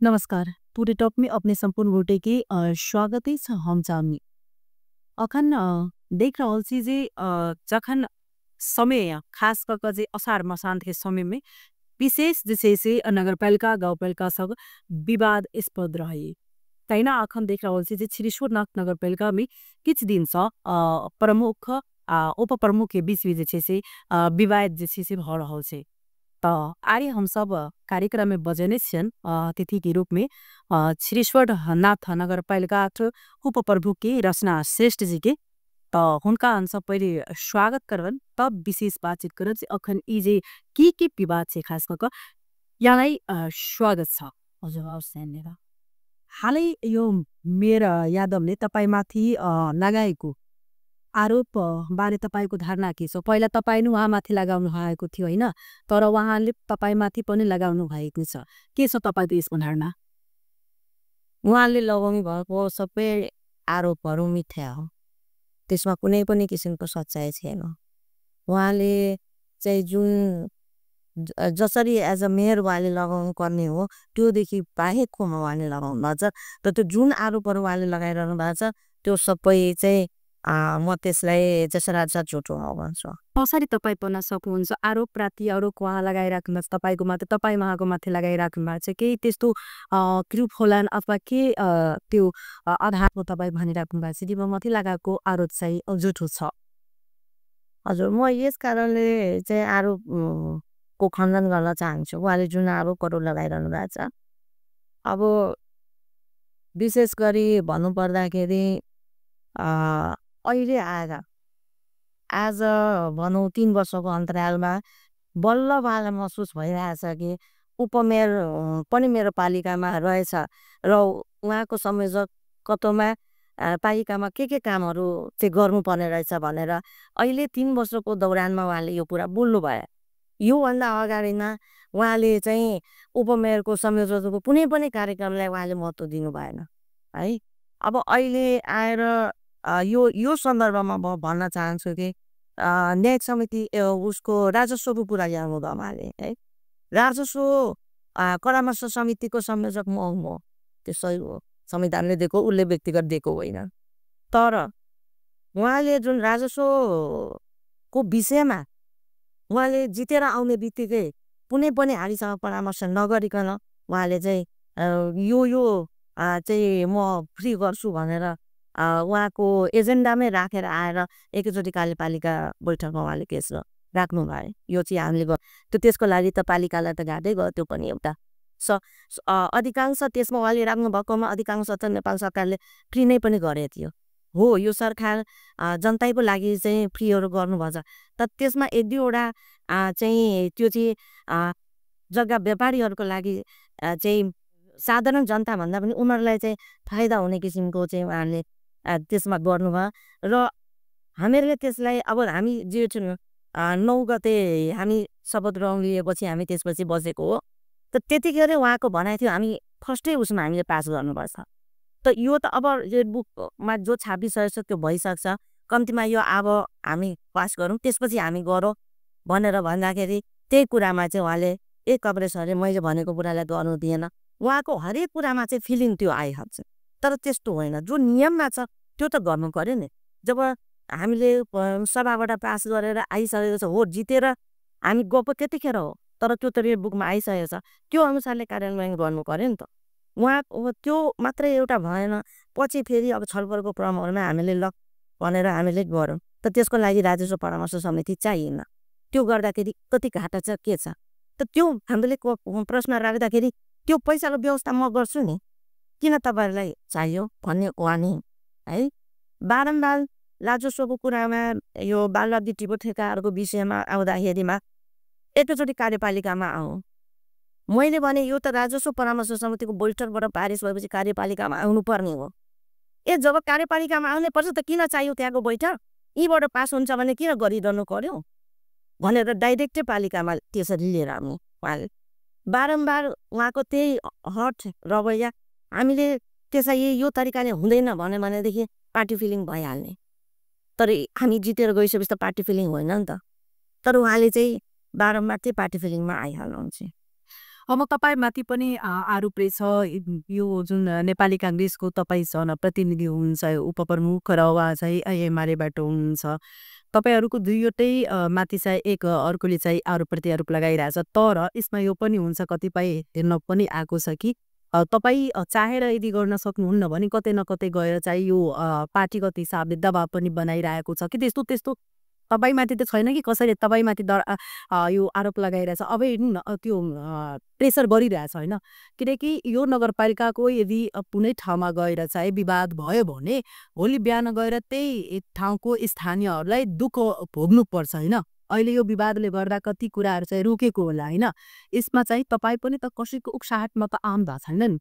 नमस्कार। पूरे टॉप में अपने संपूर्ण गोटे के स्वागत छ हम चाहनी अखन देख रहल छी जे जखन समय खास क जे असार मसांत के समय में विशेष जे छै से नगरपालिका गाउँपालिका सब विवादस्पद रहे तैना अखन देख रहल छी जे छिरिश्वरनाथ नगरपालिका में किछ दिन सँ प्रमुख आ उप प्रमुख के बीच में जे छै से विवाद जे छै से भ रहल छै। त आइ हम सब कार्यक्रम में बजने छियन अतिथि के रूप में छिरिश्वर नाथ नगरपालिका उप प्रमुख के रचना श्रेष्ठ जी के त हुनका हम सब पहिले स्वागत करबन तब विशेष बातचीत करब जे अखन ई जे की विवाद छै खास क यहाँलाई स्वागत छ। हजुर हवस् धन्यवाद। हालै यो मेरा यादवले तपाईमाथि लगाएको आरोप बारे तपाईको धारणा के छ? पहिला तपाई नै उहाँमाथि लगाउनु भएको थियो हैन, तर उहाँले तपाईमाथि पनि लगाउनु भएको छ। के छ तपाईको यसको धारणा? उहाँले लगाउनु भएको सबै आरोपहरू मिथ्या हो। त्यसमा कुनै पनि किसिमको सच्चाइ छैन। उहाँले चाहिँ जुन जसरी एज अ मेयर उहाँले लगाउनु पर्ने हो त्योदेखि बाहेककोमा उहाँले लगाउनु भएको छ। र त्यो जुन आरोपहरू उहाँले लगाइरहनु भएको छ त्यो सबै चाहिँ म त्यसलाई जसराज झुटो हो भन्छु। कसरी तपाई पन्न सक्नुहुन्छ? आरोप प्रति आरोप उहाँ लगाइराख्नु भएको छ, तपाईको माथि तपाई उहाँको माथि लगाइराख्नु भएको छ। केही त्यस्तो क्रुप होलान् अथवा के त्यो आधारको तपाई भनिराख्नु भएको छ कि माथि लगाएको आरोप चाहिँ झुटो छ? हजुर, म यस कारणले चाहिँ आरोप को खण्डन गर्न चाहन्छु। उहाँले जुन आरोपहरू लगाइरहनु भएको छ, अब विशेष गरी भन्नुपर्दाखेरि अहिले आएर आज भनौँ 3 वर्षको अन्तरालमा बल्ल उहाँलाई महसुस भइरहेछ कि उपमेयर पनि मेरो पालिकामा रहेछ र उहाँको संयोजकत्वमा पालिकामा के कामहरू चाहिँ गर्नुपर्ने रहेछ भनेर अहिले 3 वर्षको दौरानमा उहाँले यो कुरा बोल्नुभयो। योभन्दा अगाडिमा उहाँले चाहिँ उपमेयरको संयोजकको कुनै पनि कार्यक्रमलाई उहाँले महत्त्व दिनु भएन है। अब अहिले आएर यो सन्दर्भमा म भन्न चाहन्छु कि न्यायिक समिति उसको राजस्वको कुरा ल्याउनु भयो उहाँले है। राजस्व परामर्श समितिको संयोजक म हो, त्यो सही हो, संविधानले दिएको उसले व्यक्तिगत दिएको होइन। तर उहाँले जुन राजस्वको विषयमा उहाँले जितेर आउने बित्तिकै कुनै पनि हामीसँग परामर्श नगरिकन उहाँले चाहिँ यो चाहिँ म फ्री गर्छु भनेर उहाँको एजेन्डामै राखेर आएर एकैचोटि कार्यपालिका बैठकमा उहाँले केस राख्नु भयो। यो चाहिँ हामीले त्यो त्यसको लागि त पालिकालाई त गाह्रै गयो। त्यो पनि एउटा अधिकांश त्यसमा उहाँले राख्नु भएकोमा अधिकांश त नेपाल सरकारले फ्री नै पनि गरेको थियो। हो, यो सरकार जनताको लागि चाहिँ फ्रीहरू गर्नुभएको छ, तर त्यसमा 1-2 चाहिँ त्यो चाहिँ जग्गा व्यापारीहरूको लागि चाहिँ साधारण जनताभन्दा पनि उनीहरूलाई चाहिँ फाइदा हुने किसिमको चाहिँ उहाँले त्यसमा गर्नुभयो। र हामीहरूले त्यसलाई अब हामी जे 9 गते हामी शपथ ग्रहण लिएपछि हामी त्यसपछि बसेको हो। त त्यतिखेर उहाँको भनाइ थियो हामी फर्स्टै उसमा हामीले पास गर्नुपर्छ। त यो त अब रेड बुकमा जो छापिसकेको छ त्यो भइसक्छ। कम्तीमा यो अब हामी पास गरौँ त्यसपछि हामी गरौँ भनेर भन्दाखेरि त्यही कुरामा चाहिँ उहाँले एक कपरेसरले मैले भनेको कुरालाई गर्नु दिएन। उहाँको हरेक कुरामा चाहिँ फिलिङ त्यो आइहाल्छ। तर त्यस्तो होइन, जो नियममा छ त्यो त गर्नु पर्यो नि। जब हामीले सभाबाट पास गरेर आइसकेको छ, हो जितेर हामी गएको त्यतिखेर हो, तर त्यो त रेड बुकमा आइसकेको छ, त्यो अनुसारले कार्यान्वयन गर्नु पर्यो नि त। उहाँ त्यो मात्रै एउटा भएन, पछि फेरि अब छलफलको क्रमहरूमा हामीले ल भनेर हामीले गऱ्यौँ। त त्यसको लागि राजस्व परामर्श समिति चाहिएन। त्यो गर्दाखेरि कति घाटा छ के छ, त त्यो हामीले प्रश्न राख्दाखेरि त्यो पैसाको व्यवस्था म गर्छु नि, किन तपाईँहरूलाई चाहियो भन्ने उहाँ नि है। बारम्बार राजस्वको कुरामा यो बालवादी टिपोठेकाहरूको विषयमा आउँदाखेरिमा एकैचोटि कार्यपालिकामा आउँ। मैले भने यो त राजस्व परामर्श समितिको बैठकबाट पारित भएपछि कार्यपालिकामा आउनुपर्ने हो। जब कार्यपालिकामा आउनै पर्छ त किन चाहियो त्यहाँको बैठक? यीबाट पास हुन्छ भने किन गरिरहनु पर्यो भनेर डाइरेक्टै पालिकामा त्यसरी लिएर आउनु। उहाँले बारम्बार उहाँको त्यही हट रवैया हामीले त्यसै यो तरिकाले हुँदैन भनेदेखि पार्टी फिलिङ भइहाल्ने। तर हामी जितेर गइसकेपछि त पार्टी फिलिङ होइन नि त। तर उहाँले चाहिँ बारम्बार चाहिँ पार्टी फिलिङमा आइहाल्नुहुन्छ। अब तपाईँमाथि पनि आरोप रहेछ यो जुन नेपाली काङ्ग्रेसको तपाईँ जनप्रतिनिधि हुनुहुन्छ उपप्रमुख र उहाँ चाहिँ एमालेबाट हुनुहुन्छ तपाईँहरूको दुईवटै माथि चाहिँ एक अर्कोले चाहिँ आरोप प्रत्यारोप लगाइरहेछ तर यसमा यो पनि हुन्छ कतिपय हेर्न पनि आएको छ कि तपाईँ चाहेर यदि गर्न सक्नुहुन्न भने कतै न कतै गएर चाहिँ यो पार्टीगत हिसाबले दबाब पनि बनाइरहेको छ कि त्यस्तो त्यस्तो तपाईँमाथि त छैन कि कसैले तपाईँमाथि यो आरोप लगाइरहेछ अब हेर्नु न त्यो प्रेसर बढिरहेछ होइन किनकि यो नगरपालिकाको यदि कुनै ठाउँमा गएर चाहिँ विवाद भयो भने भोलि बिहान गएर त्यही ठाउँको स्थानीयहरूलाई दुःख भोग्नुपर्छ होइन अहिले यो विवादले गर्दा कति कुराहरू चाहिँ रोकेको होला होइन यसमा चाहिँ तपाईँ पनि त कसैको उक्साहटमा त आउनु भएको छैन नि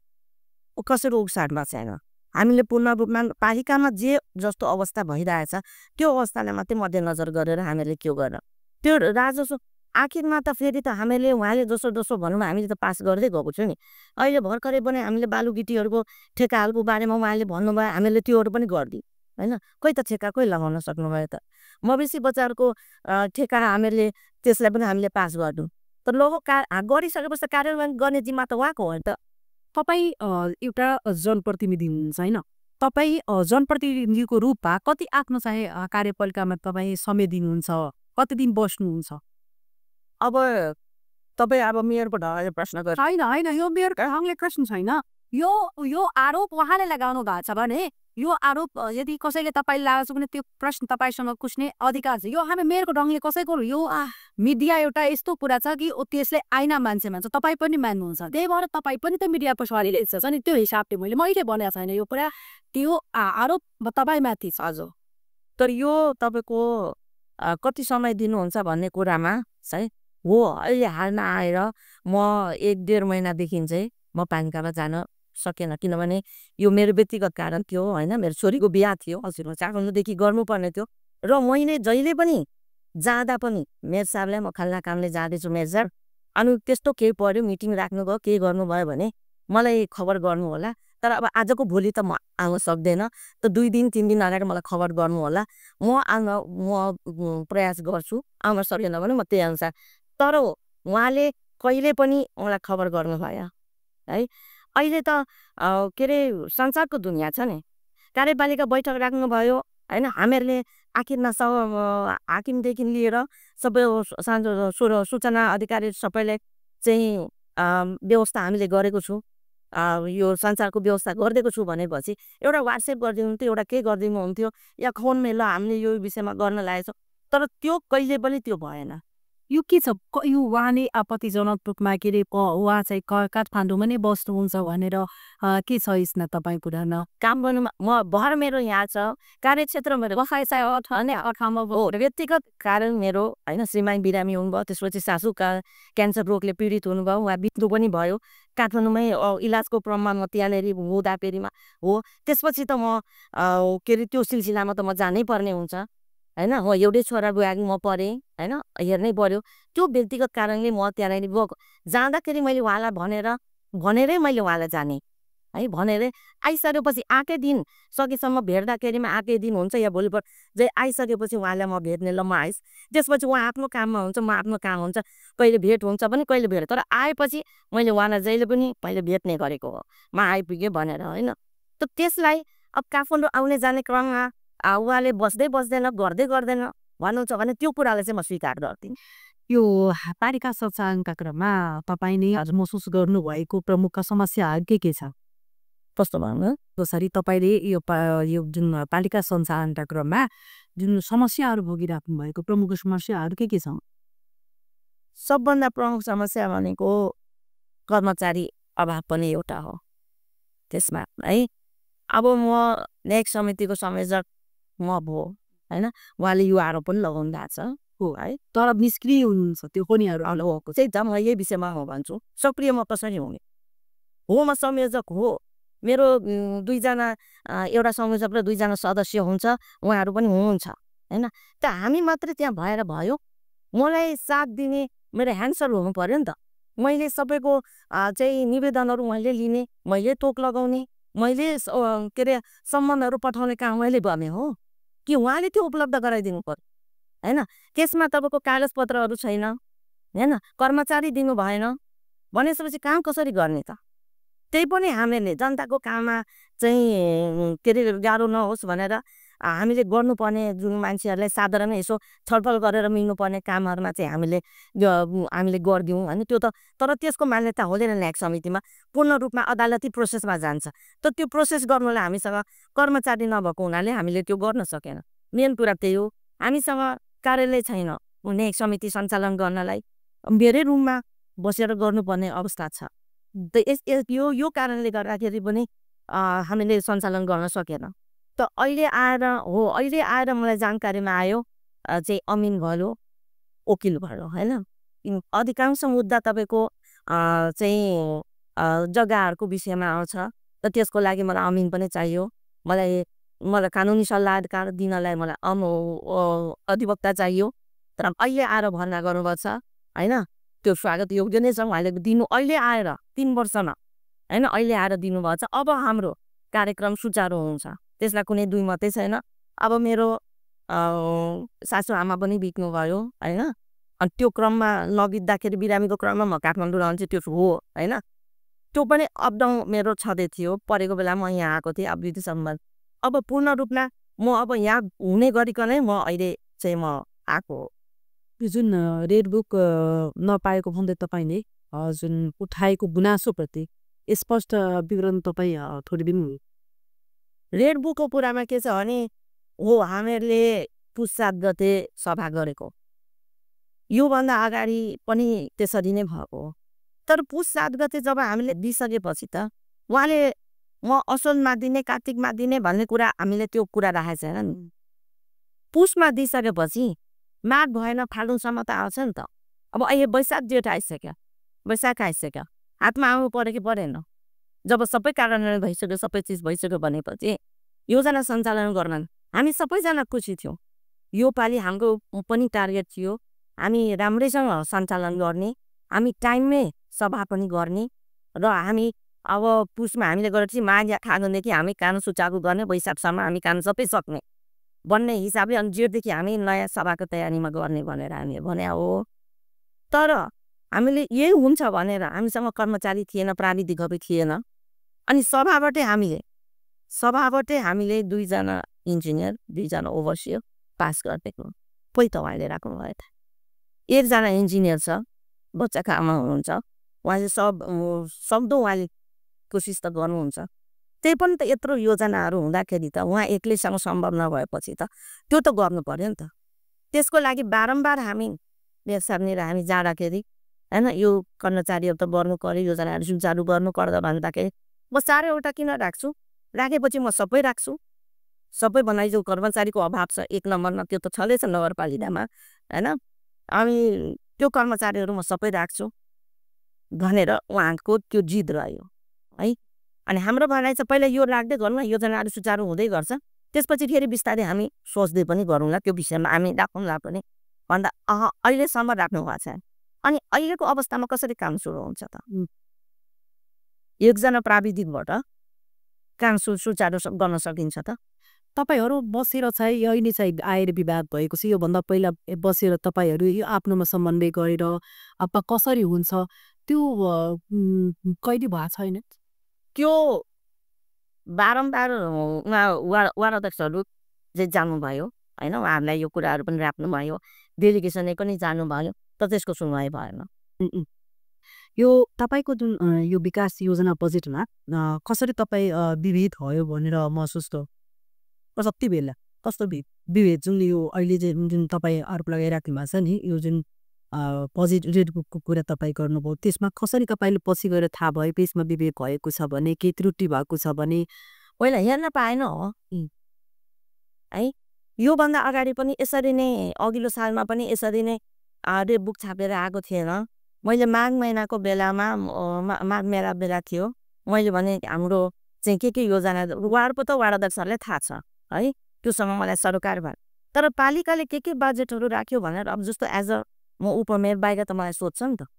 कसैको उक्साहटमा छैन हामीले पूर्ण रूपमा पालिकामा जे जस्तो अवस्था भइरहेछ त्यो अवस्थालाई मात्रै मध्यनजर गरेर हामीले के गर्न त्यो राजस्व आखिरमा त फेरि त हामीले उहाँले जसो जसो भनौँ हामीले त पास गर्दै गएको छु नि अहिले भर्खरै पनि हामीले बालु गिटीहरूको ठेकाहरूको बारेमा उहाँले भन्नुभयो हामीले त्योहरू पनि गरिदिउँ होइन कोही त ठेका कोही लगाउन सक्नुभयो त मवेशी बजारको ठेका हामीले त्यसलाई पनि हामीले पास गर्नु तर गरिसकेपछि कार्यान्वयन गर्ने जिम्मा त उहाँको हो त तपाईँ एउटा जनप्रतिनिधि हुनुहुन्छ होइन तपाईँ जनप्रतिनिधिको रूपमा कति आफ्नो चाहिँ कार्यपालिकामा तपाईँ समय दिनुहुन्छ कति दिन बस्नुहुन्छ अब तपाईँ अब मेयरको ढङ्गले प्रश्न गर्नु होइन होइन यो मेयरको ढङ्गले प्रश्न छैन यो यो आरोप उहाँले लगाउनु भएको छ भने यो आरोप यदि कसैले तपाईँले लगाएको छ भने त्यो प्रश्न तपाईँसँग कुस्ने अधिकार छ यो हामी मेयरको ढङ्गले कसैको यो मिडिया एउटा यस्तो कुरा छ कि त्यसले आइना मान्छे मान्छ तपाईँ पनि मान्नुहुन्छ त्यही भएर तपाईँ पनि त मिडिया पछाडि छ नि त्यो हिसाबले मैले भनेको छैन यो कुरा त्यो आरोप तपाईँमाथि छ अझ तर यो तपाईँको कति समय दिनुहुन्छ भन्ने कुरामा है हो अहिले हालमा आएर म 1-1.5 महिनादेखि चाहिँ म पालिकामा जान सकेन किनभने यो मेरो व्यक्तिगत कारण थियो होइन मेरो छोरीको बिहा थियो हजुर चाकन्ददेखि गर्नुपर्ने थियो र मैले जहिले पनि जाँदा पनि मेयर साहबलाई म खाल्ला कामले जाँदैछु मेयर साहब अनि त्यस्तो केही पर्यो मिटिङ राख्नुभयो केही गर्नुभयो भने मलाई खबर गर्नु होला तर अब आजको भोलि त म आउन सक्दैन त 2 दिन 3 दिन अगाडि मलाई खबर गर्नु होला म प्रयास गर्छु आउन सकेन भने म त्यही अनुसार तर उहाँले कहिले पनि मलाई खबर गर्नु भयो है अहिले त के अरे संसारको दुनियाँ छ नि कार्यपालिका बैठक राख्नुभयो होइन हामीहरूले आखिरमा हाकिमदेखि लिएर सबै सूचना अधिकारी सबैलाई चाहिँ व्यवस्था हामीले गरेको छु यो संसारको व्यवस्था गरिदिएको छु भनेपछि एउटा वाट्सएप गरिदिनु हुन्थ्यो एउटा के गरिदिनु हुन्थ्यो या फोन ल हामीले यो विषयमा गर्न लागेछौँ तर त्यो कहिले पनि त्यो भएन यो के छ यो उहाँले आपत्तिजनक रूपमा के अरे उहाँ चाहिँ काठमाडौँमा नै बस्नुहुन्छ भनेर के छ यसमा तपाईँ कुरा न काम गर्नुमा म भर मेरो यहाँ छ कार्यक्षेत्र मेरो व्यक्तिगत कारण मेरो होइन श्रीमान बिरामी हुनुभयो त्यसपछि सासू क्यान्सर रोगले पीडित हुनुभयो उहाँ बित्नु पनि भयो काठमाडौँमै इलाजको क्रममा म त्यहाँनिर हुँदाफेरिमा हो त्यसपछि त म के अरे त्यो सिलसिलामा त म जानै पर्ने हुन्छ होइन हो एउटै छोरा बुहारी म परेँ होइन हेर्नै पर्यो त्यो व्यक्तिगत कारणले म त्यहाँनिर गएको जाँदाखेरि मैले उहाँलाई भनेरै मैले उहाँलाई जाने है भनेरै आइसकेपछि आएकै दिन सकेसम्म भेट्दाखेरिमा आएकै दिन हुन्छ या भोलिपल्ट जे आइसकेपछि उहाँलाई म भेट्ने ल म आइस त्यसपछि उहाँ आफ्नो काममा हुन्छ म आफ्नो काम हुन्छ कहिले भेट हुन्छ पनि कहिले भेट तर आएपछि मैले उहाँलाई जहिले पनि पहिले भेट्ने गरेको हो म आइपुगेँ भनेर होइन त त्यसलाई अब काठमाडौँ आउने जाने क्रममा उहाँले बस्दै बस्दैन गर्दै गर्दैन भन्नुहुन्छ भने त्यो कुरालाई चाहिँ म स्वीकार गर्दिनँ यो पालिका सञ्चालनका क्रममा तपाईँले महसुस गर्नुभएको प्रमुख समस्याहरू के छ कस्तो भन्नु जसरी तपाईँले यो जुन पालिका सञ्चालनका क्रममा जुन समस्याहरू भोगिराख्नु भएको प्रमुख समस्याहरू के छ सबभन्दा प्रमुख समस्या भनेको कर्मचारी अभाव पनि एउटा हो त्यसमा है अब म न्यायिक समितिको संयोजक म भयो होइन उहाँले यो आरोप पनि लगाउनु भएको छ हो है तर निष्क्रिय हुनुहुन्छ त्यो पनि हो चाहिँ त म यही विषयमा म भन्छु सक्रिय म कसरी हुने हो म संयोजक हो मेरो 2 जना एउटा संयोजक र 2 जना सदस्य हुन्छ उहाँहरू पनि हुनुहुन्छ होइन त हामी मात्रै त्यहाँ भएर भयो मलाई साथ दिने मेरो ह्यान्डसर हुनु पर्यो नि त मैले सबैको चाहिँ निवेदनहरू मैले लिने मैले तोक लगाउने मैले के अरे सम्मानहरू पठाउने काम मैले गर्ने हो कि उहाँले त्यो उपलब्ध गराइदिनु पर्यो होइन त्यसमा तपाईँको कागजपत्रहरू छैन होइन कर्मचारी दिनु भएन भनेपछि काम कसरी गर्ने त? त्यही पनि हामीले जनताको काममा चाहिँ के अरे गाह्रो नहोस् भनेर हामीले गर्नुपर्ने जुन मान्छेहरूलाई साधारण यसो छलफल गरेर मिल्नुपर्ने कामहरूमा चाहिँ हामीले गरिदिउँ होइन। त्यो त तर त्यसको मान्यता हुँदैन न्यायिक समितिमा, पूर्ण रूपमा अदालती प्रोसेसमा जान्छ। त त्यो प्रोसेस गर्नुलाई हामीसँग कर्मचारी नभएको हुनाले हामीले त्यो गर्न सकेन। मेन कुरा त्यही हो, हामीसँग कार्यालय छैन न्यायिक समिति सञ्चालन गर्नलाई, मेरै रुममा बसेर गर्नुपर्ने अवस्था छ। यो कारणले गर्दाखेरि पनि हामीले सञ्चालन गर्न सकेन। त अहिले आएर मलाई जानकारीमा आयो चाहिँ अमिन भयो, वकिल भयो होइन। अधिकांश मुद्दा तपाईँको चाहिँ जग्गाहरूको विषयमा आउँछ। त त्यसको लागि मलाई अमिन पनि चाहियो। मलाई कानुनी सल्लाहकार दिनलाई मलाई अधिवक्ता चाहियो। तर अहिले आएर भर्ना गर्नुभएको छ होइन, त्यो स्वागत योग्य नै छ। उहाँले अहिले आएर 3 वर्षमा होइन अहिले आएर दिनुभएको छ। अब हाम्रो कार्यक्रम सुचारू हुन्छ, त्यसलाई कुनै दुई मात्रै छैन। अब मेरो सासुआमा पनि बित्नुभयो होइन। अनि त्यो क्रममा नबित्दाखेरि बिरामीको क्रममा म काठमाडौँ रहन्छु, त्यो हो होइन। त्यो पनि अपडाउन मेरो छँदै थियो। परेको बेला म यहाँ आएको थिएँ, अब विधिसम्म अब पूर्ण रूपमा म अब यहाँ हुने गरिकनै म अहिले चाहिँ म आएको हो। यो जुन रेड बुक नपाएको भन्दै तपाईँले जुन उठाएको गुनासोप्रति स्पष्ट विवरण तपाईँ थोरै दिन रेड बुकको कुरामा के छ भने हो हामीहरूले पुस 7 गते सभा गरेको, योभन्दा अगाडि पनि त्यसरी नै भएको हो। तर पुस 7 गते जब हामीले दिइसकेपछि त उहाँले म असोजमा दिने कार्तिकमा दिने भन्ने कुरा हामीले त्यो कुरा राखेको छैन नि। पुसमा दिइसकेपछि माघ भएन फागुनसम्म त आउँछ नि त। अब अहिले वैशाख जेठ आइसक्यो, वैशाख आइसक्यो, हातमा आउनु पऱ्यो कि परेन? जब सबै कार्यान्वयन भइसक्यो, सबै चिज भइसक्यो भनेपछि योजना सञ्चालन गर्न हामी सबैजना खुसी थियौँ। यो पालि हाम्रो पनि टार्गेट थियो हामी राम्रैसँग सञ्चालन गर्ने, हामी टाइममै सभा पनि गर्ने र हामी अब पुसमा हामीले गरेपछि माघ या फागुनदेखि हामी काम सुचारू गर्ने, वैशाखसम्म हामी काम सबै सक्ने भन्ने हिसाबले अनि जेठदेखि हामी नयाँ सभाको तयारीमा गर्ने भनेर हामीले भने हो। तर हामीले यही हुन्छ भनेर हामीसँग कर्मचारी थिएन, प्राविधिकहरू थिएन। अनि सभाबाटै हामीले 2 जना इन्जिनियर, 2 जना ओभरसियर पास गरिदिएको। कोही त उहाँले राख्नुभयो त। 1 जना इन्जिनियर छ, बच्चाको आमा हुनुहुन्छ, उहाँले सक्दो उहाँले कोसिस त गर्नुहुन्छ। त्यही पनि त यत्रो योजनाहरू हुँदाखेरि त उहाँ एक्लैसँग सम्भव नभएपछि त त्यो त गर्नु पर्यो नि त। त्यसको लागि बारम्बार हामी बेसर्नेर हामी जाँदाखेरि होइन यो कर्मचारीहरू त गर्नु पर्यो, योजनाहरू सुचारू गर्नु पर्दा भन्दाखेरि म 4वटा किन राख्छु, राखेपछि म सबै राख्छु। सबै बनाइजो कर्मचारीको अभाव छ 1 नम्बरमा, त्यो त छँदैछ नगरपालिकामा होइन। अनि त्यो कर्मचारीहरू म सबै राख्छु भनेर उहाँको त्यो जिद रह्यो है। अनि हाम्रो भनाइ चाहिँ पहिला यो राख्दै गरौँ न, योजनाहरू सुचारू हुँदै गर्छ, त्यसपछि फेरि बिस्तारै हामी सोच्दै पनि गरौँला, त्यो विषयमा हामी राखौँला पनि भन्दा अहिलेसम्म राख्नु भएको छ। अनि अहिलेको अवस्थामा कसरी काम सुरु हुन्छ त? 1 जना प्राविधिकबाट काम सुचारू गर्न सकिन्छ त? तपाईँहरू बसेर चाहिँ अहिले चाहिँ आएर विवाद भएको छ, योभन्दा पहिला बसेर तपाईँहरू यो आफ्नोमा समन्वय गरेर अब कसरी हुन्छ त्यो कहिले भएको छैन? त्यो बारम्बार वार्ड अध्यक्षहरू चाहिँ जानुभयो होइन, उहाँहरूलाई यो कुराहरू पनि राख्नुभयो, डेलिगेसनले पनि जानुभयो, तर त्यसको सुनवाई भएन। यो तपाईँको जुन यो विकास योजना बजेटमा कसरी तपाईँ विभेद भयो भनेर महसुस त कति बेला कस्तो विभेद जुन यो अहिले चाहिँ जुन तपाईँ आरोप लगाइराख्नु भएको छ नि, यो जुन बजेट रेड बुकको कुरा तपाईँ गर्नुभयो, त्यसमा कसरी तपाईँले पछि गएर थाहा भयो त्यसमा विभेद भएको छ भने, केही त्रुटि भएको छ भने पहिला हेर्न पाएन हो है। योभन्दा अगाडि पनि यसरी नै अघिल्लो सालमा पनि यसरी नै रेड बुक छापेर आएको थिएन। मैले माघ महिनाको बेलामा माघ मेला बेला थियो, मैले भने हाम्रो चाहिँ के योजना वार्डको त वार्ड अध्यक्षहरूलाई थाहा छ है, त्योसँग मलाई सरोकार भयो। तर पालिकाले के बजेटहरू राख्यो भनेर अब जस्तो एज अ म उपमेयर बाहिर त मलाई सोध्छ नि त।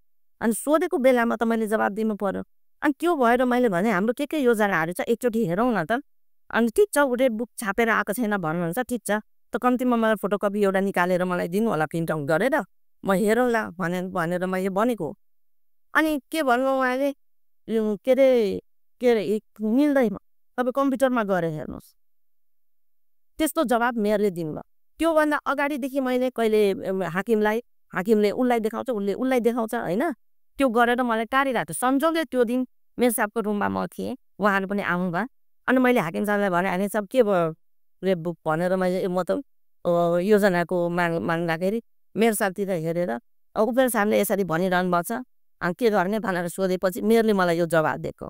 अनि सोधेको बेलामा त मैले जवाब दिनु पर्यो। अनि त्यो भएर मैले भने हाम्रो के योजनाहरू छ एकचोटि हेरौँ न त। अनि ठिक छ रेड बुक छापेर आएको छैन भन्नुहुन्छ, ठिक छ त कम्तीमा मलाई फोटोकपी एउटा निकालेर मलाई दिनु होला प्रिन्ट आउट गरेर, म हेरौँला भनेर मैले भनेको। अनि के भन्नु उहाँले के अरे मिल्दैन, तपाईँ कम्प्युटरमा गएर हेर्नुहोस्। त्यस्तो जवाब मेयरले दिनुभयो। त्योभन्दा अगाडिदेखि मैले कहिले हाकिमले उसलाई देखाउँछ, उसले उसलाई देखाउँछ होइन, त्यो गरेर मलाई टारिरहेको थियो। संजोगले त्यो दिन मेयर साहबको रुममा म थिएँ, उहाँहरू पनि आउनुभयो। अनि मैले हाकिम साहबलाई भने, हाकिम साहब के भयो रेप बुक भनेर मैले म त योजनाको माग्दाखेरि मेयर साहबतिर हेरेर उपेन्द्र साहबले यसरी भनिरहनु भएको छ, के गर्ने भनेर सोधेपछि मेयरले मलाई यो जवाब दिएको।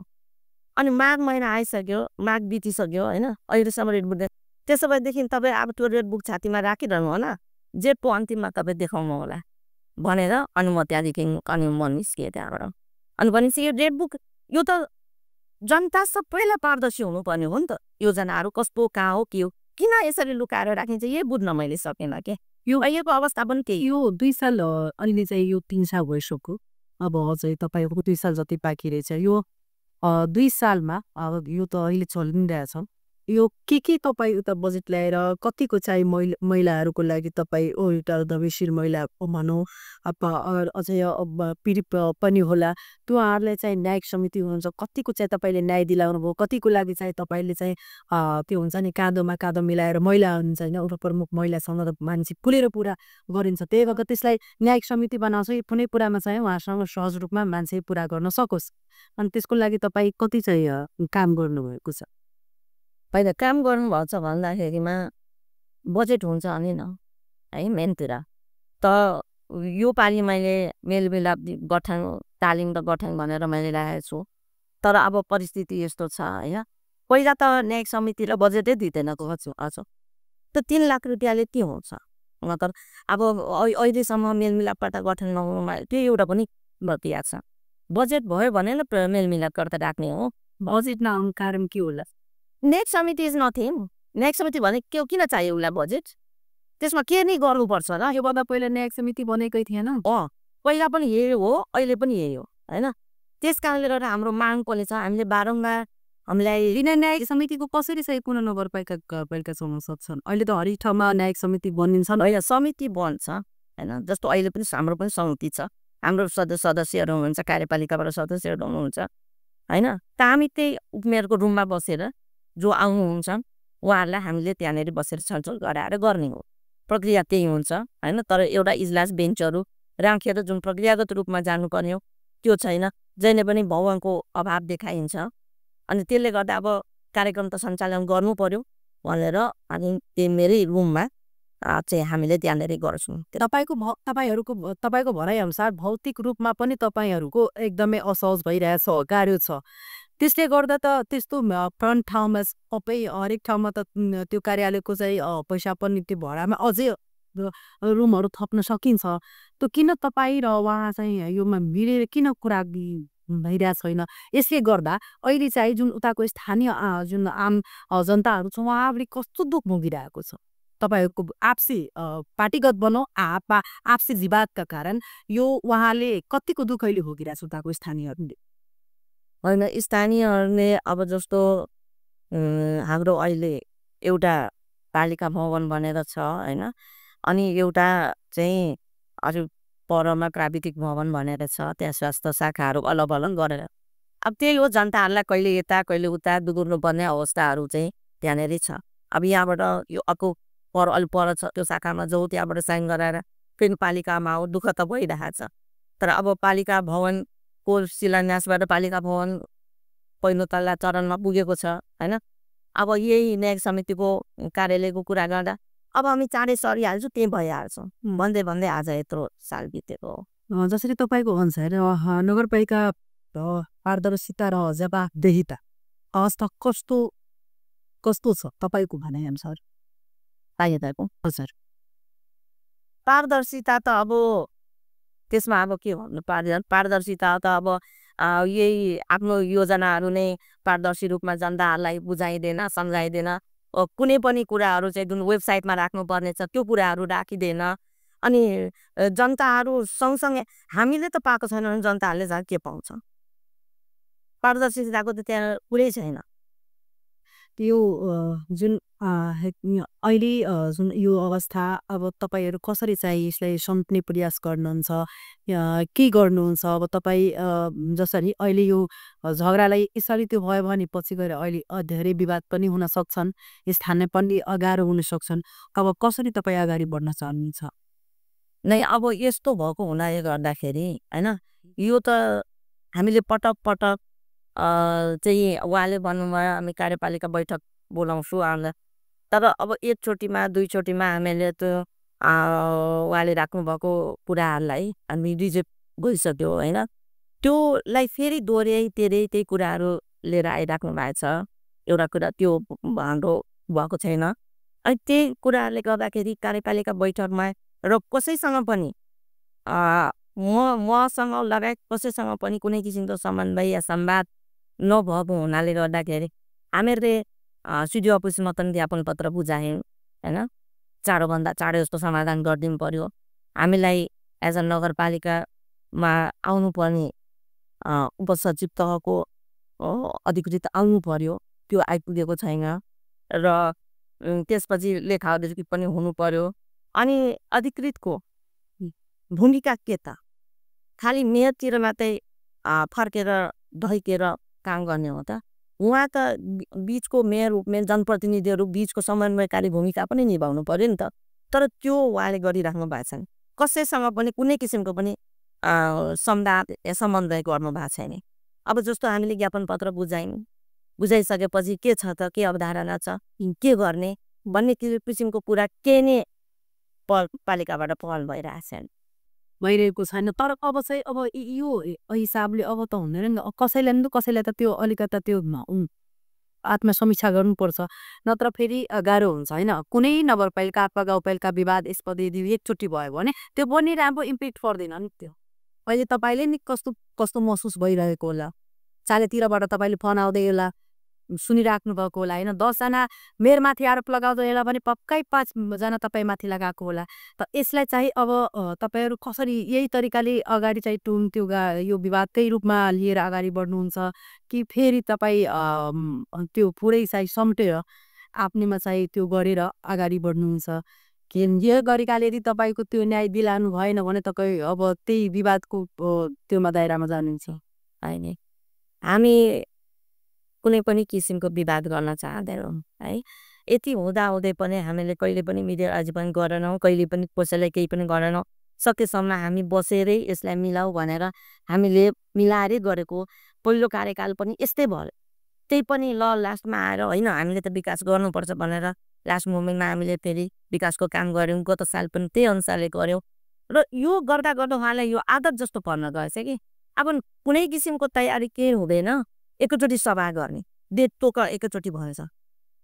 अनि माघ महिना आइसक्यो, माघ बितिसक्यो होइन, अहिलेसम्म रेड बुक त्यसो भएदेखि तपाईँ अब त्यो रेड बुक छातीमा राखिरहनु होला, जेठको अन्तिममा तपाईँ देखाउनु होला भनेर अनि म त्यहाँदेखि अनि म निस्किएँ त्यहाँबाट। अनि भनेपछि यो रेड बुक यो त जनता सबैलाई पारदर्शी हुनुपर्ने हो नि त, योजनाहरू कस्तो कहाँ हो के हो, किन यसरी लुकाएर राखिन्छ यही बुझ्न मैले सकेन के। यो अहिलेको अवस्था पनि त्यही। यो 2 साल अहिले चाहिँ यो 3 साल भइसक्यो, अब अझै तपाईँको 2 साल जति बाँकी रहेछ। यो 2 सालमा अब यो त अहिले चलिरहेछ, यो के तपाईँ उता बजेट ल्याएर कतिको चाहिँ महिलाहरूको लागि तपाईँ एउटा दवेशील महिला भनौँ अझै पीडित पनि होला, त्यो उहाँहरूलाई चाहिँ न्यायिक समिति हुनुहुन्छ, कतिको चाहिँ तपाईँले न्याय दिलाउनु भयो, कतिको लागि चाहिँ तपाईँले चाहिँ त्यो हुन्छ नि काँधोमा काँधो मिलाएर महिला हुन्छ होइन, एउटा प्रमुख महिलासँग त मान्छे खुलेर पुरा गरिन्छ, त्यही भएर त्यसलाई न्यायिक समिति बनाउँछ कि कुनै कुरामा चाहिँ उहाँसँग सहज रूपमा मान्छे पुरा गर्न सकोस्। अनि त्यसको लागि तपाईँ कति चाहिँ काम गर्नुभएको छ? पहिला काम गर्नुभएको छ भन्दाखेरिमा बजेट हुन्छ अनि न है मेन कुरा त यो पालि मैले मेलमिलाप गठन तालिम र गठन भनेर मैले राखेको छु। तर अब परिस्थिति यस्तो छ होइन, पहिला त न्यायिक समिति र बजेटै दिँदैन अझ त 3 लाख रुपियाँले के हुन्छ। तर अब अहिलेसम्म मेलमिलापबाट गठन नहुनुमा त्यो एउटा पनि बतिया छ। बजेट भयो भने न मेलमिलाप गर्दा राख्ने हो। बजेट नआउनु कारण के होला? नेक्स्ट समिति इज नथिङ। नेक्स्ट समिति भने के किन चाहियो उसलाई बजेट? त्यसमा के नै गर्नुपर्छ र? योभन्दा पहिला न्यायिक समिति बनेकै थिएन? पहिला पनि यही हो, अहिले पनि यही हो होइन। त्यस कारणले गर्दा हाम्रो माग पनि छ। हामीले बारम्बार हामीलाई बिना न्यायिक समितिको कसरी चाहिँ कुनै नगरपालिका चलाउन सक्छन्? अहिले त हरेक ठाउँमा न्यायिक समिति बनिन्छन् होइन, समिति बन्छ होइन। जस्तो अहिले पनि हाम्रो पनि समिति छ, हाम्रो सदस्यहरू हुनुहुन्छ, कार्यपालिकाबाट सदस्यहरू हुनुहुन्छ होइन। त हामी त्यही उपमेयरको रुममा बसेर जो आउनुहुन्छ उहाँहरूलाई हामीले त्यहाँनिर बसेर छलफल गराएर गर्ने हो, प्रक्रिया त्यही हुन्छ होइन। तर एउटा इजलास बेन्चहरू राखेर जुन प्रक्रियागत रूपमा जानुपर्ने हो त्यो छैन। जहिले पनि भवनको अभाव देखाइन्छ अनि त्यसले गर्दा अब कार्यक्रम त सञ्चालन गर्नु पर्यो भनेर अनि त्यही मेरै रुममा चाहिँ हामीले त्यहाँनिर गर्छौँ। तपाईँको भनाइअनुसार भौतिक रूपमा पनि तपाईँहरूको एकदमै असहज भइरहेछ, गाह्रो छ। त्यसले गर्दा त त्यस्तो फ्रन्ट ठाउँमा सबै हरेक ठाउँमा त त्यो कार्यालयको चाहिँ पैसा पनि त्यो भाडामा अझै रुमहरू थप्न सकिन्छ। त्यो किन तपाईँ र उहाँ चाहिँ योमा मिलेर किन कुरा भइरहेको छैन? यसले गर्दा अहिले चाहिँ जुन उताको स्थानीय जुन आम जनताहरू छ उहाँहरूले कस्तो दुःख भोगिरहेको छ? तपाईँहरूको आपसी पार्टीगत भनौँ आपसी विवादका कारण यो उहाँले कतिको दुःख अहिले भोगिरहेको छ उताको स्थानीयहरूले? होइन, स्थानीयहरूले अब जस्तो हाम्रो अहिले एउटा पालिका भवन बनेर छ होइन, अनि एउटा चाहिँ अरू परमा प्राविधिक भवन भनेर छ, त्यहाँ स्वास्थ्य शाखाहरू अलग अलग गरेर अब त्यही हो। जनताहरूलाई कहिले यता कहिले उता दुर्नुपर्ने अवस्थाहरू चाहिँ त्यहाँनिर छ। अब यहाँबाट यो अर्को अलि पर छ त्यो शाखामा जाउँ, त्यहाँबाट साइन गराएर फेरि पालिकामा हो, दुःख त भइरहेको छ। तर अब पालिका भवनको शिलान्यासबाट पालिका भवन पहिलो तल्ला चरणमा पुगेको छ होइन। अब यही न्यायिक समितिको कार्यालयको कुरा गर्दा अब हामी चाँडै सरिहाल्छौँ, त्यही भइहाल्छौँ भन्दै भन्दै आज यत्रो साल बितेको हो। जसरी तपाईँको अनुसार नगरपालिका पारदर्शिता र जवाफदेहिता अवस्था कस्तो छ तपाईँको भनाइअनुसार? हजुर, पारदर्शिता त अब त्यसमा अब के भन्नु, पारदर्शिता त अब यही आफ्नो योजनाहरू नै पारदर्शी रूपमा जनताहरूलाई बुझाइदिएन, सम्झाइदिएन। कुनै पनि कुराहरू चाहिँ जुन वेबसाइटमा राख्नुपर्ने छ त्यो कुराहरू राखिँदैन। अनि जनताहरू सँगसँगै हामीले त पाएको छैन भने जनताहरूले चाहिँ के पाउँछ? पारदर्शिताको त त्यहाँ कुरै छैन। यो जुन अहिले जुन यो अवस्था अब तपाईँहरू कसरी चाहिँ यसलाई समेट्ने प्रयास गर्नुहुन्छ के गर्नुहुन्छ अब तपाईँ जसरी अहिले यो झगडालाई यसरी त्यो भयो भने पछि गएर अहिले धेरै विवाद पनि हुन सक्छन् स्थानमा पनि गाह्रो हुन सक्छन् अब कसरी तपाईँ अगाडि बढ्न चाहनुहुन्छ नै अब यस्तो भएको हुनाले गर्दाखेरि होइन यो त हामीले पटक पटक चाहिँ उहाँले भन्नुभयो हामी कार्यपालिका बैठक बोलाउँछु आउँदा तर अब एकचोटिमा दुईचोटिमा हामीले त्यो उहाँले राख्नुभएको कुराहरूलाई हामी रिजेक्ट गरिसक्यो होइन त्योलाई फेरि दोहोऱ्याइ तेह्रै त्यही कुराहरू लिएर आइराख्नु भएको छ एउटा कुरा त्यो हाम्रो भएको छैन अनि त्यही कुराहरूले गर्दाखेरि कार्यपालिका बैठकमा र कसैसँग पनि मसँग लगायत कसैसँग पनि कुनै किसिमको समन्वय या संवाद नभएको हुनाले गर्दाखेरि हामीहरूले सिडिओ अफिसमा पनि ज्ञापन पत्र बुझायौँ होइन चाँडोभन्दा चाँडो यस्तो समाधान गरिदिनु पर्यो हामीलाई एज अ नगरपालिकामा आउनुपर्ने उपसचिव तहको अधिकृत आउनु पर्यो त्यो आइपुगेको छैन र त्यसपछि लेखा अधिकृत पनि हुनु पर्यो अनि अधिकृतको भूमिका के त खालि मेयरतिर मात्रै फर्केर ढैकेर काम गर्ने हो त उहाँ त बिचको मेयर उपमेयर जनप्रतिनिधिहरू बिचको समन्वयकारी भूमिका पनि निभाउनु पर्यो नि त तर त्यो उहाँले गरिराख्नु भएको छैन कसैसँग पनि कुनै किसिमको पनि संवाद या समन्वय गर्नु भएको छैन अब जस्तो हामीले ज्ञापन पत्र बुझायौँ बुझाइसकेपछि के छ त के अवधारणा छ के गर्ने भन्ने किसिमको कुरा के नै पालिकाबाट पहल भइरहेको छैन भइरहेको छैन तर अब चाहिँ अब यो हिसाबले अब त हुँदैन नि कसैलाई त त्यो अलिकता त्यो आत्मसमीक्षा गर्नुपर्छ नत्र फेरि गाह्रो हुन्छ होइन कुनै नगरपालिका अथवा गाउँपालिका विवाद यसपद यदि एकचोटि भयो भने त्यो पनि राम्रो इम्प्याक्ट पर्दैन नि त्यो अहिले तपाईँले नि कस्तो कस्तो महसुस भइरहेको होला चारैतिरबाट तपाईँले फोन आउँदै होला सुनिराख्नु भएको होला होइन 10 जना मेयरमाथि आरोप लगाउँदा होला भने पक्कै 5 जना तपाईँमाथि लगाएको होला त यसलाई चाहिँ अब तपाईँहरू कसरी यही तरिकाले अगाडि चाहिँ त्यो यो विवादकै रूपमा लिएर अगाडि बढ्नुहुन्छ कि फेरि तपाईँ त्यो पुरै चाहिँ समेटेर आफ्नैमा चाहिँ त्यो गरेर अगाडि बढ्नुहुन्छ कि यो गरेकाले यदि तपाईँको त्यो न्याय दिलानु भएन भने तपाईँ अब त्यही विवादको त्योमा दायरामा जानुहुन्छ होइन हामी कुनै पनि किसिमको विवाद गर्न चाहँदैनौँ है यति हुँदाहुँदै पनि हामीले कहिले पनि मिडिया आज पनि गरेनौँ कहिले पनि कसैलाई केही पनि गरेनौँ सकेसम्म हामी बसेरै यसलाई मिलाऊ भनेर हामीले मिलाएरै गरेको पहिलो कार्यकाल पनि यस्तै भयो त्यही पनि ल लास्टमा आएर होइन हामीले त विकास गर्नुपर्छ भनेर लास्ट मोमेन्टमा हामीले फेरि विकासको काम गऱ्यौँ गत साल पनि त्यही अनुसारले गऱ्यौँ र यो गर्दा गर्दा उहाँलाई यो आदत जस्तो पर्न गएछ कि अब कुनै किसिमको तयारी केही हुँदैन एकैचोटि सभा गर्ने डेट तोक एकैचोटि भएछ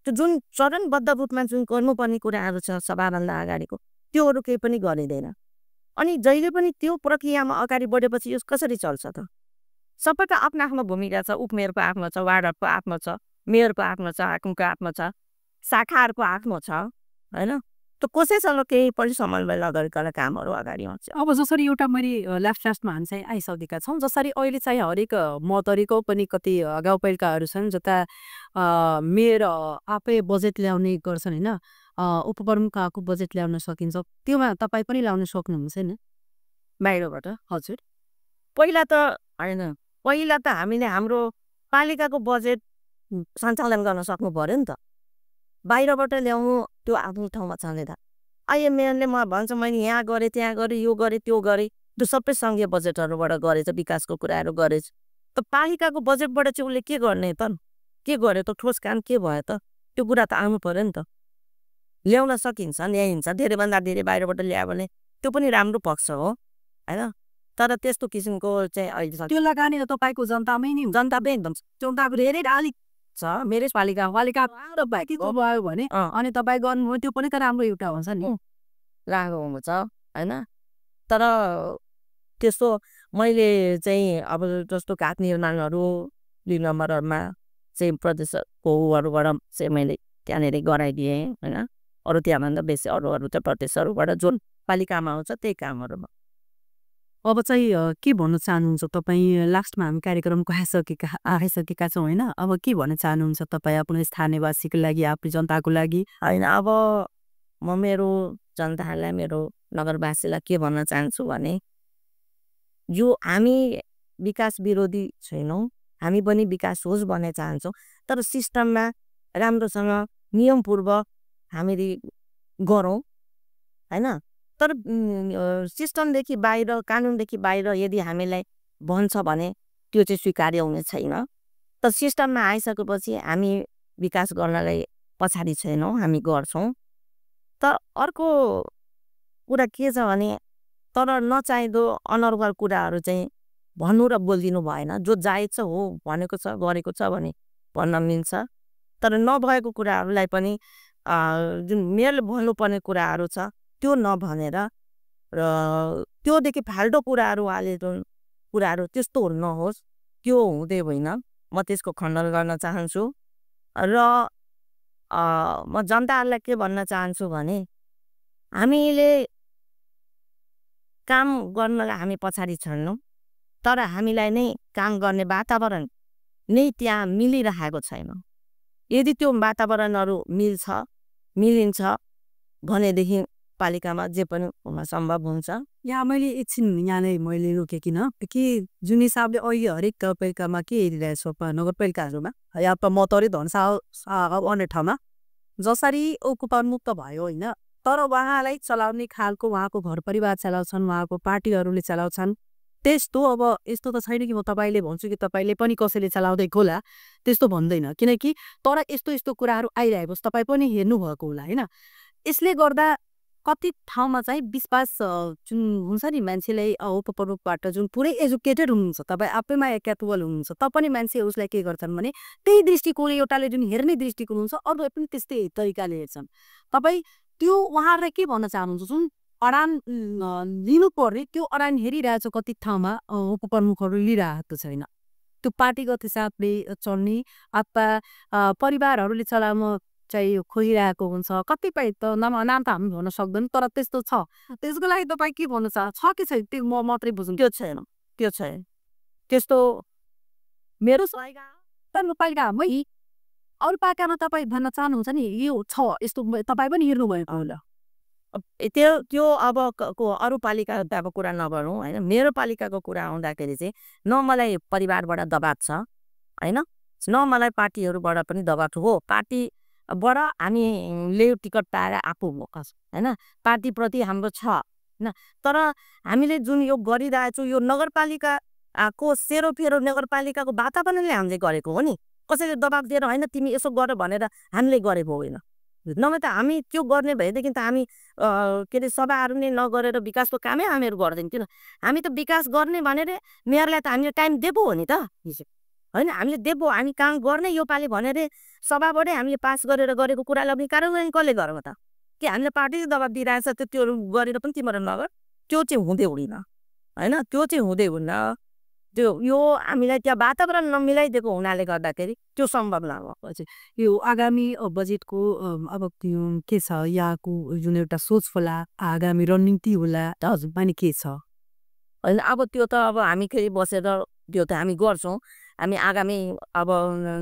त्यो जुन चरणबद्ध रूपमा जुन गर्नुपर्ने कुराहरू छ सभाभन्दा अगाडिको त्योहरू केही पनि गरिँदैन अनि जहिले पनि त्यो प्रक्रियामा अगाडि बढेपछि यो कसरी चल्छ त सबैको आफ्नो आफ्नो भूमिका छ उपमेयरको आफ्नो छ वार्डको आफ्नो छ मेयरको आफ्नो छ हाकिमको आफ्नो छ शाखाहरूको आफ्नो छ होइन त कसैसँग केही पनि समन्वय नगरिकन कामहरू अगाडि आउँछ अब जसरी एउटा मैले लास्टमा हामी चाहिँ आइसकेका छौँ जसरी अहिले चाहिँ हरेक महतरीको पनि कति गाउँपालिकाहरू छन् जता मेयर आफै बजेट ल्याउने गर्छन् होइन उपप्रमुख आएको बजेट ल्याउन सकिन्छ त्योमा तपाईँ पनि ल्याउन सक्नुहुन्छ नि बाहिरबाट हजुर पहिला त होइन पहिला त हामीले हाम्रो पालिकाको बजेट सञ्चालन गर्न सक्नु पर्यो नि त बाहिरबाट ल्याउनु त्यो आफ्नो ठाउँमा छँदैन अहिले मेयरले म भन्छ मैले यहाँ गरेँ त्यहाँ गरेँ यो गरेँ त्यो गरेँ त्यो सबै सङ्घीय बजेटहरूबाट गरेछ विकासको कुराहरू गरेछ त पालिकाको बजेटबाट चाहिँ उसले के गर्ने त के गर्यो त ठोस काम के भयो त त्यो कुरा त आउनु पर्यो नि त ल्याउन सकिन्छ ल्याइन्छ धेरैभन्दा धेरै बाहिरबाट ल्यायो भने त्यो पनि राम्रो पक्ष हो होइन तर त्यस्तो किसिमको चाहिँ अहिले त्यो लगानी त तपाईँको जनतामै नि जनतामै एकदम जनताको धेरै अलिक छ मेरै पालिका भयो भने अनि तपाईँ गर्नुभयो त्यो पनि त राम्रो एउटा हुन्छ नि राम्रो हुन्छ होइन तर त्यस्तो मैले चाहिँ अब जस्तो घाट निर्माणहरू 2 नम्बरहरूमा चाहिँ प्रदेशको उहरूबाट चाहिँ मैले त्यहाँनिर गराइदिएँ होइन अरू त्यहाँभन्दा बेसी अरू चाहिँ प्रदेशहरूबाट जुन पालिकामा आउँछ त्यही कामहरूमा अब चाहिँ के भन्न चाहनुहुन्छ तपाईँ? लास्टमा हामी कार्यक्रमको आइसकेका छौँ होइन? अब के भन्न चाहनुहुन्छ तपाईँ आफ्नो स्थानीयवासीको लागि, आफ्नो जनताको लागि? होइन, अब म मेरो जनतालाई, मेरो नगरवासीलाई के भन्न चाहन्छु भने यो हामी विकास विरोधी छैनौँ, हामी पनि विकास होस् भन्ने चाहन्छौँ। तर सिस्टममा राम्रोसँग नियमपूर्वक हामीले गरौँ होइन। तर सिस्टमदेखि बाहिर, कानुनदेखि बाहिर यदि हामीलाई भन्छ भने त्यो चाहिँ स्वीकार्य हुने छैन। तर सिस्टममा आइसकेपछि हामी विकास गर्नलाई पछाडि छैनौँ, हामी गर्छौँ। तर अर्को कुरा के छ भने तर नचाहिँदो अनर्गल कुराहरू चाहिँ भन्नु र बोलिदिनु भएन। जो जायज छ हो, भनेको छ, गरेको छ भने भन्न मिल्छ। तर नभएको कुराहरूलाई पनि जुन मेल भन्नुपर्ने कुराहरू छ त्यो नभनेर र त्योदेखि फाल्टो कुराहरू उहाँले जुन कुराहरू त्यस्तो नहोस्, त्यो हुँदै होइन। म त्यसको खण्डन गर्न चाहन्छु। र म जनताहरूलाई के भन्न चाहन्छु भने हामीले काम गर्नलाई हामी पछाडि छैनौँ, तर हामीलाई नै काम गर्ने वातावरण नै त्यहाँ मिलिरहेको छैन। यदि त्यो वातावरणहरू मिलिन्छ भनेदेखि पालिकामा जे पनि हुन सम्भव हुन्छ। यहाँ मैले एकछिन यहाँ नै मैले रोकेकिन कि जुन हिसाबले अहिले हरेक गाउँपालिकामा के हेरिरहेछ नगरपालिकाहरूमा या त मतरी धनसाह अन्य ठाउँमा जसरी कुपनमुक्त भयो होइन, तर उहाँलाई चलाउने खालको उहाँको घर परिवार चलाउँछन्, उहाँको पार्टीहरूले चलाउँछन्। त्यस्तो अब यस्तो त छैन कि म तपाईँले भन्छु कि तपाईँले पनि कसैले चलाउँदैको होला, त्यस्तो भन्दैन। किनकि तर यस्तो यस्तो कुराहरू आइरहेको तपाईँ पनि हेर्नुभएको होला होइन। यसले गर्दा कति ठाउँमा चाहिँ विश्वास जुन हुन्छ नि मान्छेलाई उपप्रमुखबाट जुन पुरै एजुकेटेड हुनुहुन्छ, तपाईँ आफैमा क्यापेबल हुनुहुन्छ, पनि मान्छे उसलाई के गर्छन् भने त्यही दृष्टिकोण, एउटाले जुन हेर्ने दृष्टिकोण हुन्छ अरूले पनि त्यस्तै तरिकाले हेर्छन्। तपाईँ त्यो उहाँहरूलाई के भन्न चाहनुहुन्छ? जुन अडान लिनु पर्ने त्यो अडान हेरिरहेछ कति ठाउँमा उपप्रमुखहरू लिइरहेको छैन। त्यो पार्टीगत हिसाबले चल्ने अथवा परिवारहरूले चलाउन चाहिँ खोजिरहेको हुन्छ। कतिपय त नाम त हामी भन्न सक्दैन, तर त्यस्तो छ। त्यसको लागि तपाईँ के भन्न छ कि छैन त्यो म मात्रै बुझ्नु? त्यो छैन, त्यो छैन। त्यस्तो मेरो पालिकामै अरू पालिकामा तपाईँ भन्न चाहनुहुन्छ नि यो छ यस्तो, तपाईँ पनि हेर्नुभएको होला। त्यो अब अरू पालिकाको कुरा नगरौँ होइन। मेरो पालिकाको कुरा आउँदाखेरि चाहिँ न मलाई परिवारबाट दबाब छ होइन, न मलाई पार्टीहरूबाट पनि दबाब हो। पार्टीबाट हामीले टिकट पाएर आफू होइन, पार्टीप्रति हाम्रो छ होइन। तर हामीले जुन यो गरिरहेछौँ यो नगरपालिकाको सेरोफेरो नगरपालिकाको वातावरणले हामीले गरेको हो नि। कसैले दबाब दिएर होइन तिमी यसो गर भनेर हामीले गरेको होइन। नभए त हामी त्यो गर्ने भएदेखि त हामी के अरे सभाहरू नै नगरेर विकासको कामै हामीहरू गर्दैन किन? हामी त विकास गर्ने भनेर मेयरलाई त हामीले टाइम दिएको हो नि त होइन। हामीले दिएको, हामी काम गर्ने यो पालि भनेर सभाबाटै हामीले पास गरेर गरेको कुरालाई पनि कार्यान्वयन कसले गर्यो त? कि हामीले पार्टीले दबाब दिइरहेछ त्यो गरेर पनि तिमीहरू नगर, त्यो चाहिँ हुँदै हुँदैन होइन। त्यो चाहिँ हुँदै हुन्न। त्यो यो हामीलाई त्यहाँ वातावरण नमिलाइदिएको हुनाले गर्दाखेरि त्यो सम्भव नभएको चाहिँ। यो आगामी बजेटको अब के छ यहाँको जुन एउटा सोच होला, आगामी रणनीति होला हजुर पनि के छ होइन? अब त्यो त अब हामी फेरि बसेर त्यो त हामी गर्छौँ। हामी आगामी अब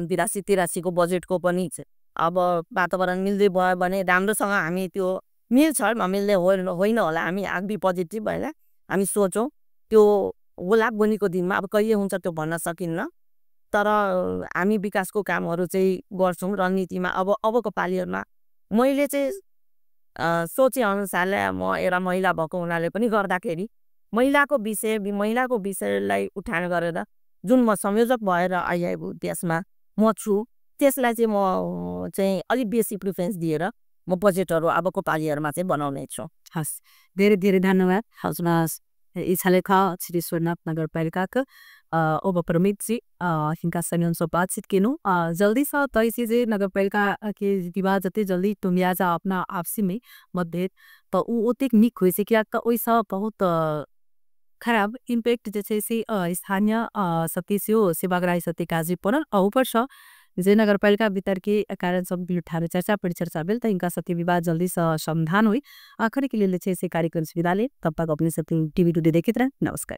82-83 बजेटको पनि अब वातावरण मिल्दै भयो भने राम्रोसँग हामी त्यो मिल्छ, नमिल्ने होइन होला। हामी आगामी पोजिटिभ भएर हामी सोचौँ त्यो होला। बनीको दिनमा अब कहिले हुन्छ त्यो भन्न सकिन्न, तर हामी विकासको कामहरू चाहिँ गर्छौँ रणनीतिमा। अबको पालिहरूमा मैले चाहिँ सोचे अनुसारले म एउटा महिला भएको हुनाले पनि गर्दाखेरि महिलाको विषयलाई उठान गरेर जुन म संयोजक भएर आइआएको त्यसमा म छु, त्यसलाई चाहिँ म चाहिँ अलिक बेसी प्रिफरेन्स दिएर म बजेटहरू अबको पालिहरूमा चाहिँ बनाउने छु। हस्, धेरै धेरै धन्यवाद। हजुर इच्छालेखा श्री स्वरनाथ नगरपालिकाका उपप्रमुख जी हिनका संग हमसे बातचीत केनू जल्दी सा तय चीजें नगरपालिका के विवाद जते जल्दी तुम या जा अपना आपसी में मतभेद तो उतिक निक हुई से क्या का वैसा बहुत खराब इम्पैक्ट जैसे से स्थानीय सत्य से सेवाग्राही सत्य काजी पर ऊपर सा जे नगरपालिका भीतर के कारण सब भी ठारे चर्चा परिचर्चा भेल त इनका सबके विवाद जल्दी से समाधान हुई। आखिर के लिए से कार्यक्रम से विदा ले, तब तक अपने सब टीवी टुडे देखते रहे। नमस्कार।